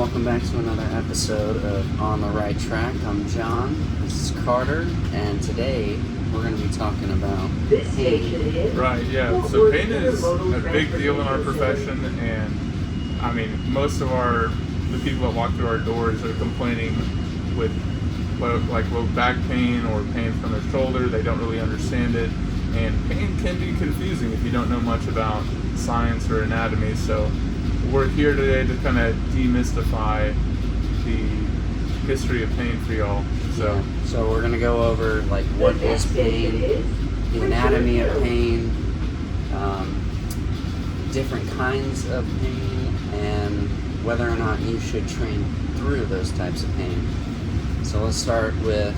welcome back to another episode of On the Right Track. I'm John, this is Carter, and today we're going to be talking about pain. Right, yeah. So pain is a big deal in our profession, and I mean, most of the people that walk through our doors are complaining with low back pain or pain from their shoulder. They don't really understand it, and pain can be confusing if you don't know much about science or anatomy. So we're here today to kind of demystify the history of pain for y'all. So we're going to go over what is pain, the anatomy of pain, different kinds of pain, and whether or not you should train through those types of pain. So let's start with,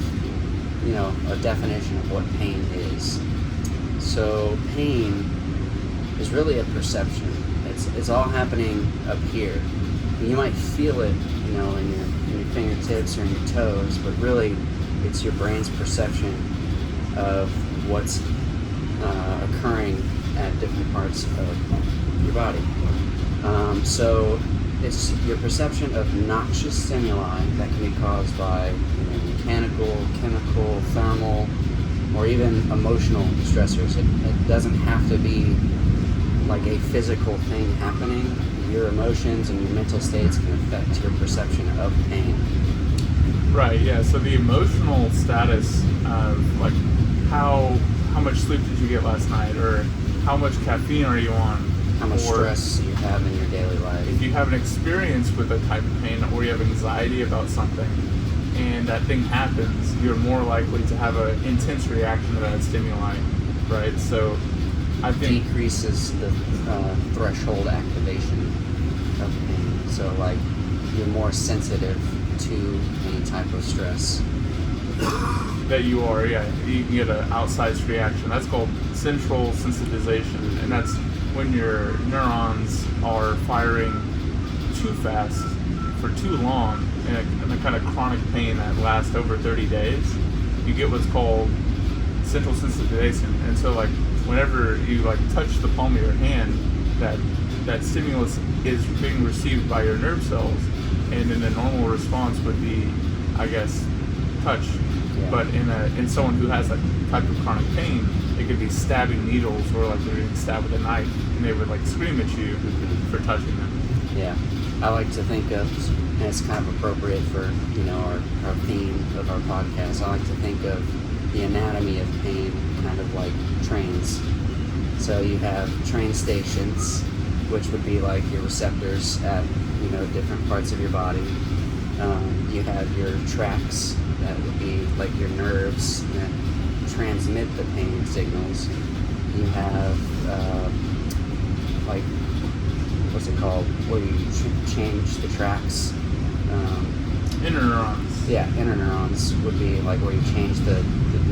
a definition of what pain is. So pain is really a perception. It's all happening up here. You might feel it, in your fingertips or in your toes, but really it's your brain's perception of what's occurring at different parts of your body. So it's your perception of noxious stimuli that can be caused by mechanical, chemical, thermal, or even emotional stressors. It doesn't have to be like a physical thing happening. Your emotions and your mental states can affect your perception of pain. Right, yeah. So the emotional status of how much sleep did you get last night, or how much caffeine are you on, how much stress you have in your daily life. If you have an experience with a type of pain, or you have anxiety about something, and that thing happens, you're more likely to have an intense reaction to that stimuli, right? So I think decreases the threshold activation of pain. So you're more sensitive to any type of stress. That you are, yeah. You can get an outsized reaction. That's called central sensitization, and that's when your neurons are firing too fast for too long in a kind of chronic pain that lasts over 30 days. You get what's called central sensitization, and so whenever you touch the palm of your hand, that stimulus is being received by your nerve cells, and then the normal response would be, I guess, touch. Yeah. But in someone who has that type of chronic pain, it could be stabbing needles, or they're being stabbed with a knife, and they would scream at you for touching them. Yeah, I like to think of, and it's kind of appropriate for our theme of our podcast. I like to think of the anatomy of pain kind of like trains. So you have train stations, which would be your receptors at different parts of your body. You have your tracks, that would be your nerves that transmit the pain signals. You have what's it called, where you change the tracks. Interneurons. Yeah, interneurons would be where you change the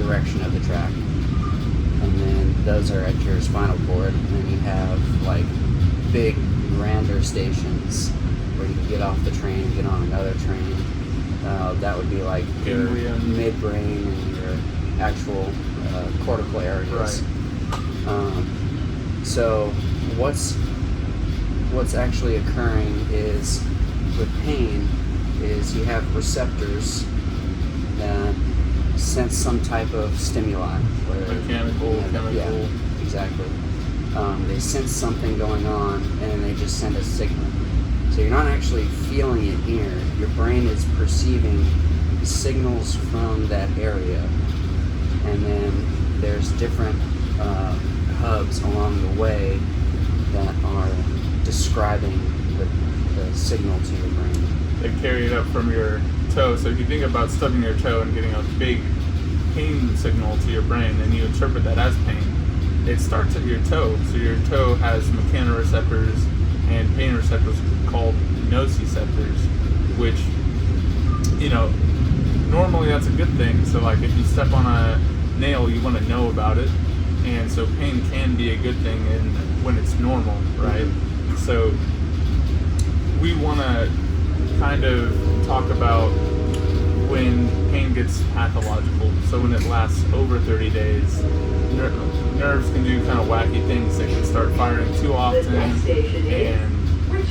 direction of the track, and then those are at your spinal cord. And then you have big grander stations where you can get off the train and get on another train. That would be your midbrain and your actual cortical areas. Right. So what's actually occurring is, with pain, is you have receptors that sense some type of stimuli. Mechanical, chemical. Yeah, exactly. They sense something going on, and they just send a signal. So you're not actually feeling it here. Your brain is perceiving signals from that area. And then there's different hubs along the way that are describing the signal to your brain. They carry it up from your toe. So if you think about stubbing your toe and getting a big pain signal to your brain, and you interpret that as pain, it starts at your toe. So your toe has mechanoreceptors and pain receptors called nociceptors, which, normally that's a good thing. So if you step on a nail, you want to know about it. And so pain can be a good thing when it's normal, right? Mm-hmm. So we want to kind of talk about when pain gets pathological. So when it lasts over 30 days, nerves can do kind of wacky things. They can start firing too often, and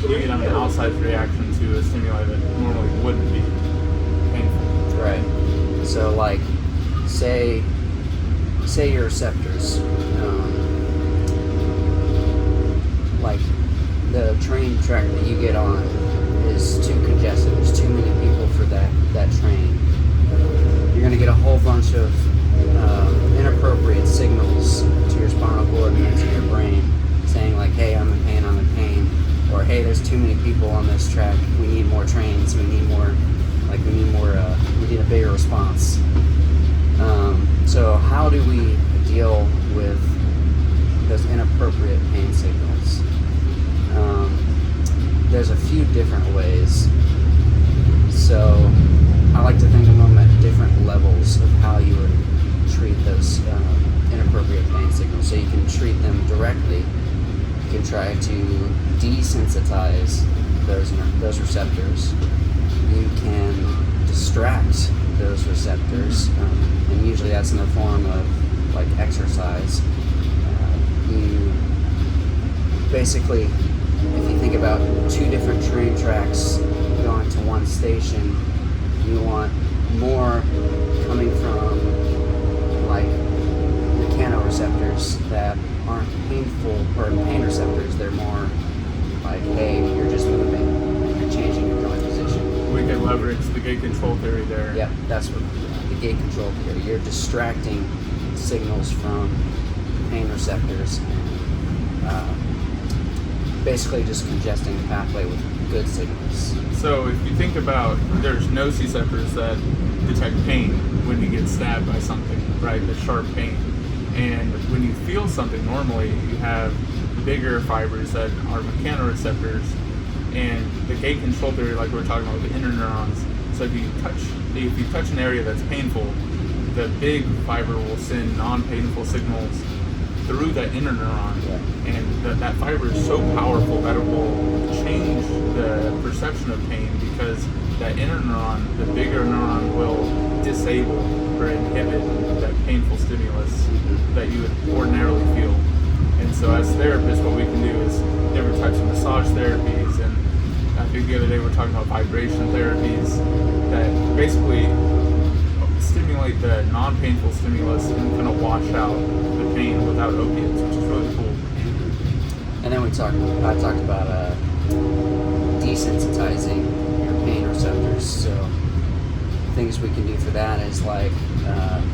you can have an outside reaction to a stimuli that normally wouldn't be painful. Right. So, like, say your receptors, like the train track that you get on is too congested. There's too many people for that train. You're going to get a whole bunch of inappropriate signals to your spinal cord and to your brain saying like, hey, I'm in pain, or hey, there's too many people on this track, we need more trains, we need a bigger response. So how do we deal with those inappropriate pain signals? There's a few different ways. So I like to think of them at different levels of how you would treat those inappropriate pain signals. So you can treat them directly. You can try to desensitize those receptors. You can distract those receptors, and usually that's in the form of like exercise. You basically, if you think about two different train tracks going to one station, you want more coming from like mechanoreceptors that aren't painful, or pain receptors. They're more like, hey, you're just moving, you're changing your joint position. We can leverage the gate control theory there. Yep, that's what the gate control theory. You're distracting signals from pain receptors and basically just congesting the pathway with good signals. So if you think about, there's nociceptors that detect pain when you get stabbed by something, right? The sharp pain. And when you feel something normally, you have bigger fibers that are mechanoreceptors, and the gate control theory, like we were talking about with the interneurons. So if you touch an area that's painful, the big fiber will send non-painful signals through that interneuron, and that fiber is so powerful that it will change the perception of pain, because that interneuron, the bigger neuron, will disable or inhibit that painful stimulus that you would ordinarily feel. And so as therapists, what we can do is different types of massage therapies, and I think the other day we were talking about vibration therapies that basically stimulate the non-painful stimulus and kind of wash out the pain without opiates, which is really cool. And then I talked about desensitizing your pain receptors. So things we can do for that is like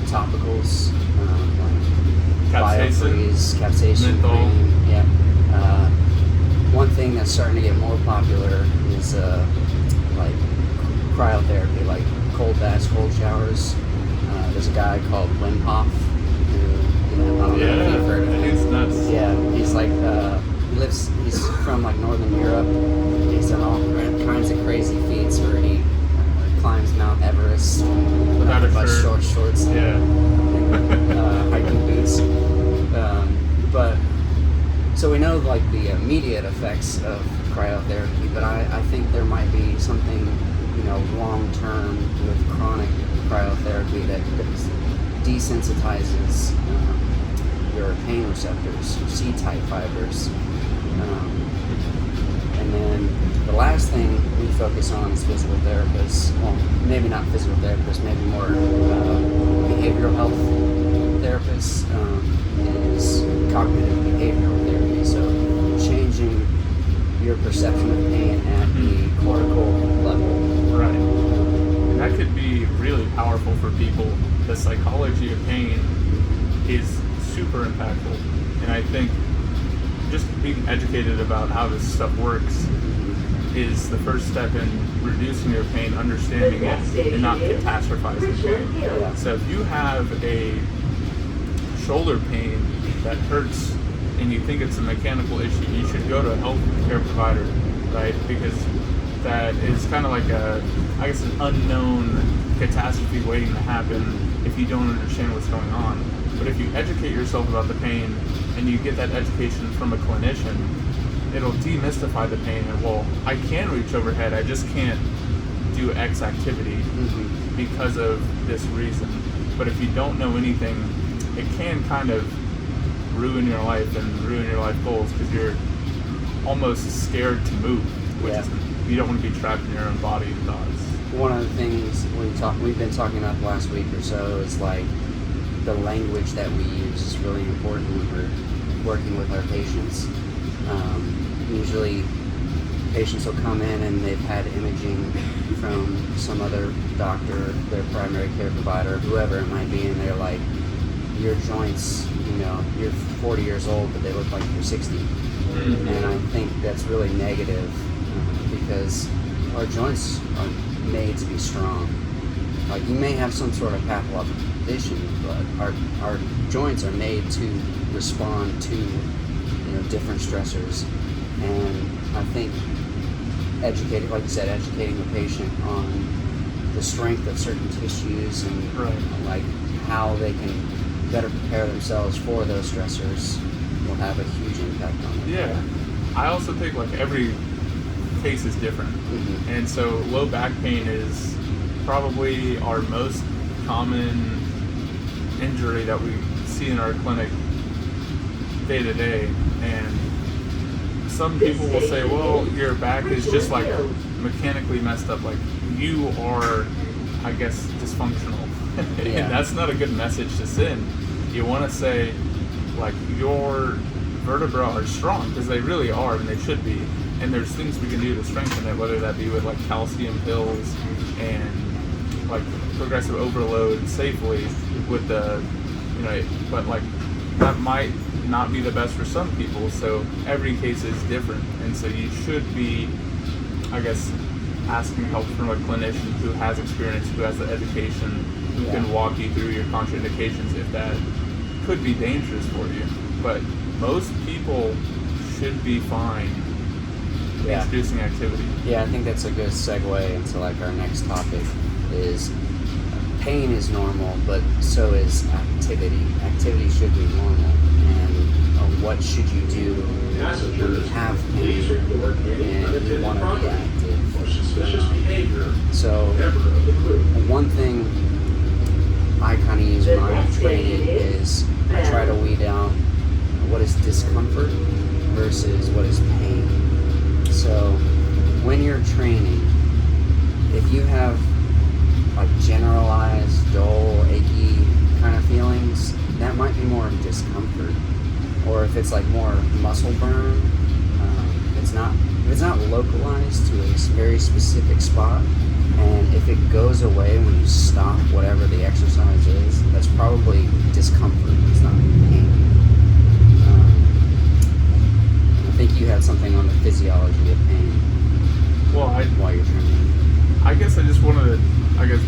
topicals, biofreeze, capsaicin cream. Yeah. One thing that's starting to get more popular is like cryotherapy, like cold baths, cold showers. There's a guy called Wim Hof who, I don't know if you've heard of him. He's nuts. Yeah, he's like he's from like Northern Europe. He's done all kinds of crazy feats where he climbs Mount Everest without a short shorts, hiking boots. But so we know like the immediate effects of cryotherapy, but I think there might be something, long term with chronic cryotherapy that desensitizes your pain receptors, C-type fibers. And then the last thing we focus on as physical therapists, well, maybe not physical therapists, maybe more behavioral health therapists, is cognitive behavioral therapy. So changing your perception of pain at the cortical level. Right. And that could be really powerful for people. The psychology of pain is super impactful. And I think just being educated about how this stuff works is the first step in reducing your pain, understanding it, and not catastrophizing pain. Yeah. So if you have a shoulder pain that hurts and you think it's a mechanical issue, you should go to a healthcare provider, right? Because that is kind of like an unknown catastrophe waiting to happen if you don't understand what's going on. But if you educate yourself about the pain and you get that education from a clinician, it'll demystify the pain and, well, I can reach overhead, I just can't do X activity because of this reason. But if you don't know anything, it can kind of ruin your life and ruin your life goals, because almost scared to move, which Yeah. is, you don't want to be trapped in your own body and thoughts. One of the things we've been talking about the last week or so is like the language that we use is really important when we're working with our patients. Usually patients will come in and they've had imaging from some other doctor, their primary care provider, whoever it might be, and they're like, your joints, you're 40 years old, but they look like you're 60. Mm-hmm. And I think that's really negative because our joints are made to be strong. Like, you may have some sort of pathological condition, but our joints are made to respond to different stressors. And I think educating the patient on the strength of certain tissues and like how they can better prepare themselves for those stressors will have a huge impact on them. Yeah. I also think like every case is different. Mm-hmm. And so low back pain is probably our most common injury that we see in our clinic day to day. And some people will say, well, your back is just like mechanically messed up. Like, you are, I guess, dysfunctional. Yeah. And that's not a good message to send. You want to say, like, your vertebrae are strong, because they really are, and they should be. And there's things we can do to strengthen it, whether that be with like calcium pills and like progressive overload safely with the, but like that might not be the best for some people. So every case is different. And so you should be, I guess, asking help from a clinician who has experience, who has the education, who can walk you through your contraindications if that could be dangerous for you. But most people should be fine introducing activity. Yeah, I think that's a good segue into like our next topic is pain is normal, but so is activity. Activity should be normal. And what should you do when you have pain and you want to be active? So one thing I kind of use when I'm training is I try to weed out what is discomfort versus what is pain. So when you're training, if you have like generalized, dull, achy kind of feelings, that might be more of discomfort. Or if it's like more muscle burn, if it's not localized to a very specific spot, and if it goes away when you stop whatever the exercise is, that's probably discomfort. It's not pain. I think you had something on the physiology of pain. While you're training. I guess I just wanted to,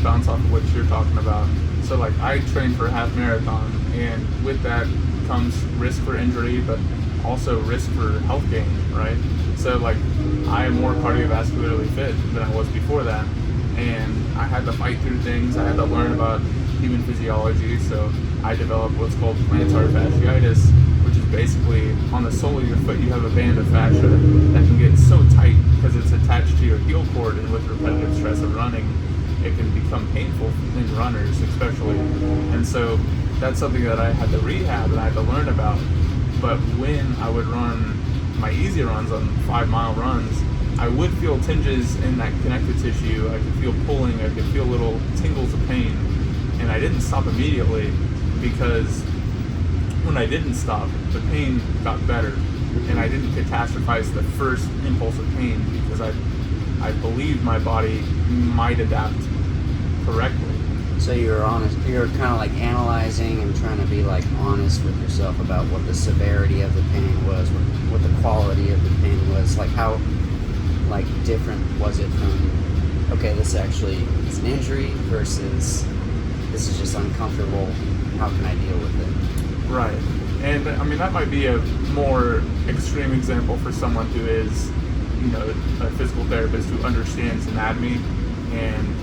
bounce off of what you're talking about. So like, I train for a half marathon, and with that comes risk for injury, but also risk for health gain, right? So like, I am more cardiovascularly fit than I was before that, and I had to fight through things. I had to learn about human physiology, so I developed what's called plantar fasciitis, which is basically on the sole of your foot you have a band of fascia that can get so tight because it's attached to your heel cord, and with repetitive stress of running, it can become painful in runners especially. And so that's something that I had to rehab and I had to learn about. But when I would run my easy runs on 5-mile runs, I would feel tinges in that connective tissue. I could feel pulling, I could feel little tingles of pain. And I didn't stop immediately, because when I didn't stop, the pain got better. And I didn't catastrophize the first impulse of pain, because I believed my body might adapt correctly. So you're kind of like analyzing and trying to be like honest with yourself about what the severity of the pain was, what the quality of the pain was, like how like different was it from, okay, this actually is an injury versus this is just uncomfortable, how can I deal with it? Right. And I mean, that might be a more extreme example for someone who is, a physical therapist who understands anatomy and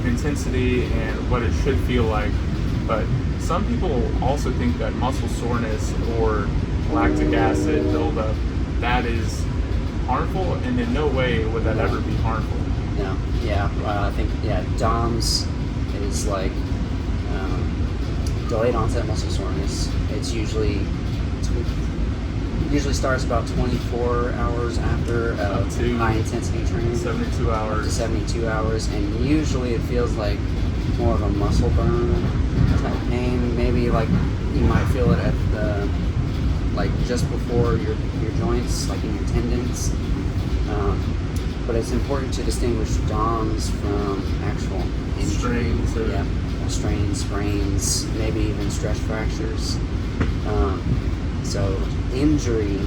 intensity and what it should feel like. But some people also think that muscle soreness or lactic acid buildup, that is harmful, and in no way would that ever be harmful. No. Yeah. I think DOMS is like delayed onset muscle soreness. It's usually Usually starts about 24 hours after Up to high intensity training. 72 Up to hours. 72 hours, and usually it feels like more of a muscle burn type pain. Maybe like you might feel it at the like just before your joints, like in your tendons. But it's important to distinguish DOMS from actual injury. Strains or- Yeah, strains, sprains, maybe even stress fractures. So injury,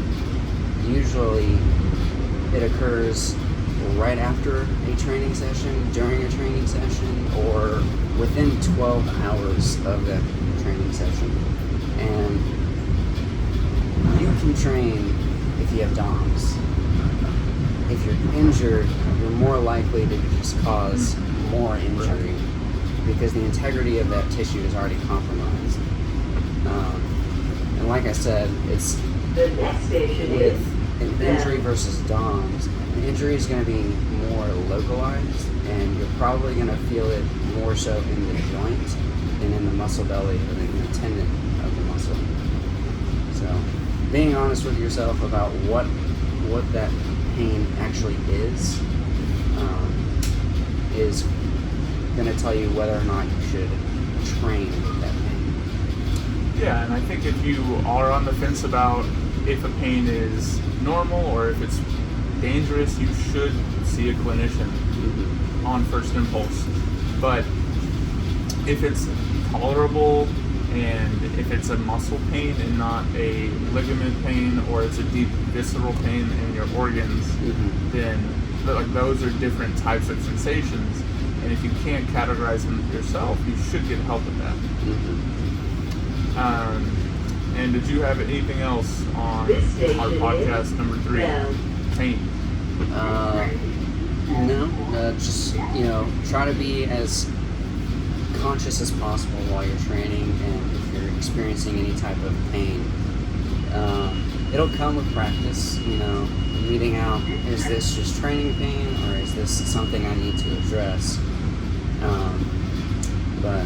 usually it occurs right after a training session, during a training session, or within 12 hours of that training session. And you can train if you have DOMS. If you're injured, you're more likely to just cause more injury because the integrity of that tissue is already compromised. And like I said, it's The next station with is an injury versus DOMS. An injury is going to be more localized, and you're probably going to feel it more so in the joint than in the muscle belly or in the tendon of the muscle. So, being honest with yourself about what that pain actually is going to tell you whether or not you should train that pain. Yeah, and I think if you are on the fence about if a pain is normal or if it's dangerous, you should see a clinician on first impulse. But if it's tolerable and if it's a muscle pain and not a ligament pain, or it's a deep visceral pain in your organs, then like those are different types of sensations. And if you can't categorize them yourself, you should get help with that. And did you have anything else on This station our podcast number 3? Pain. No, just try to be as conscious as possible while you're training, and if you're experiencing any type of pain, it'll come with practice. Weeding out, is this just training pain or is this something I need to address? But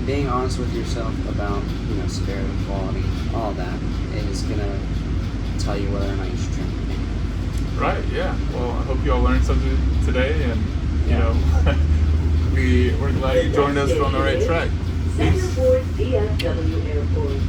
being honest with yourself about severity, quality, all that is gonna tell you whether or not you should train pain. Right, yeah. Well, I hope you all learned something today, and we're glad you joined us on the right track. Centerport DFW Airport.